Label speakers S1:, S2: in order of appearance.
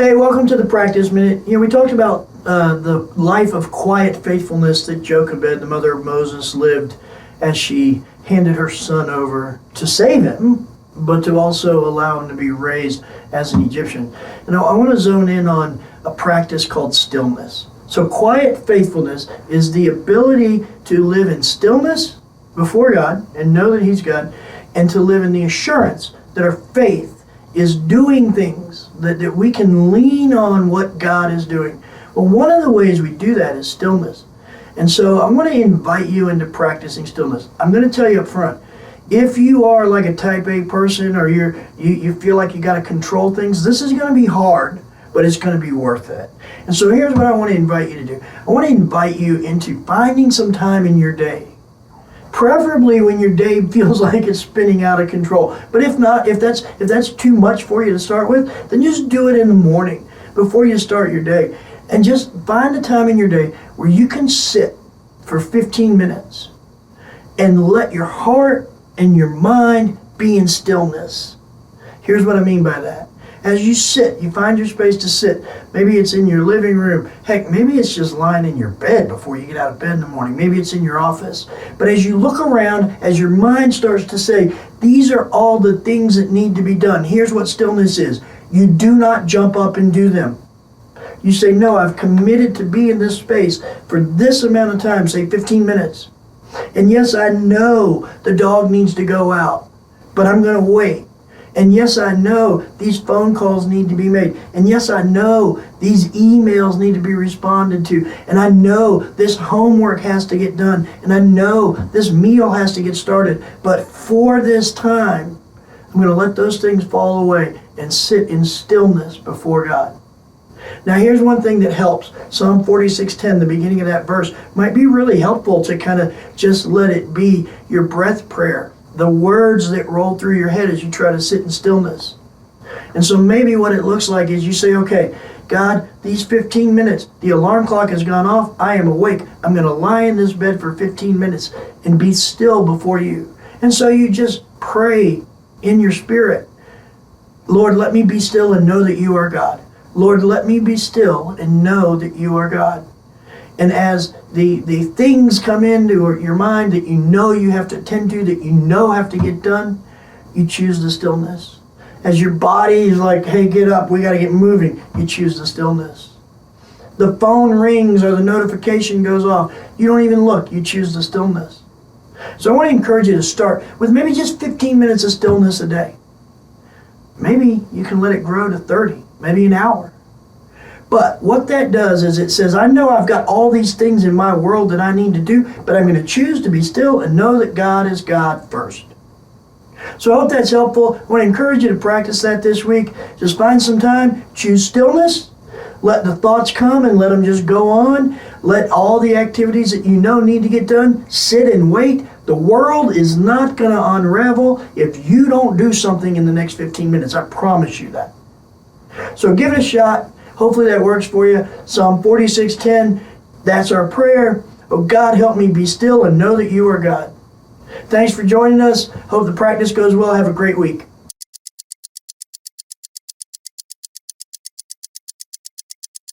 S1: Hey, welcome to the Practice Minute. We talked about the life of quiet faithfulness that Jochebed, the mother of Moses, lived as she handed her son over to save him, but to also allow him to be raised as an Egyptian. And I want to zone in on a practice called stillness. So quiet faithfulness is the ability to live in stillness before God and know that He's God, and to live in the assurance that our faith is doing things, that we can lean on what God is doing. Well, one of the ways we do that is stillness. And so I want to invite you into practicing stillness. I'm going to tell you up front, if you are like a type A person, or you feel like you got to control things, this is going to be hard, but it's going to be worth it. And so here's what I want to invite you to do. I want to invite you into finding some time in your day, preferably when your day feels like it's spinning out of control. But if not, if that's too much for you to start with, then just do it in the morning before you start your day. And just find a time in your day where you can sit for 15 minutes and let your heart and your mind be in stillness. Here's what I mean by that. As you sit, you find your space to sit. Maybe it's in your living room. Heck, maybe it's just lying in your bed before you get out of bed in the morning. Maybe it's in your office. But as you look around, as your mind starts to say, these are all the things that need to be done. Here's what stillness is. You do not jump up and do them. You say, no, I've committed to be in this space for this amount of time, say 15 minutes. And yes, I know the dog needs to go out, but I'm going to wait. And yes, I know these phone calls need to be made. And yes, I know these emails need to be responded to. And I know this homework has to get done. And I know this meal has to get started. But for this time, I'm going to let those things fall away and sit in stillness before God. Now here's one thing that helps. Psalm 46:10, the beginning of that verse, might be really helpful to kind of just let it be your breath prayer. The words that roll through your head as you try to sit in stillness. And so maybe what it looks like is you say, okay, God, these 15 minutes, the alarm clock has gone off, I am awake. I'm going to lie in this bed for 15 minutes and be still before you. And so you just pray in your spirit, Lord, let me be still and know that you are God. Lord, let me be still and know that you are God. And as the things come into your mind that you know you have to attend to, that you know have to get done, you choose the stillness. As your body is like, hey, get up, we got to get moving, you choose the stillness. The phone rings or the notification goes off, you don't even look, you choose the stillness. So I want to encourage you to start with maybe just 15 minutes of stillness a day. Maybe you can let it grow to 30, maybe an hour. But what that does is it says, I know I've got all these things in my world that I need to do, but I'm going to choose to be still and know that God is God first. So I hope that's helpful. I want to encourage you to practice that this week. Just find some time, choose stillness, let the thoughts come and let them just go on. Let all the activities that you know need to get done, sit and wait. The world is not going to unravel if you don't do something in the next 15 minutes. I promise you that. So give it a shot. Hopefully that works for you. Psalm 46:10, that's our prayer. Oh God, help me be still and know that you are God. Thanks for joining us. Hope the practice goes well. Have a great week.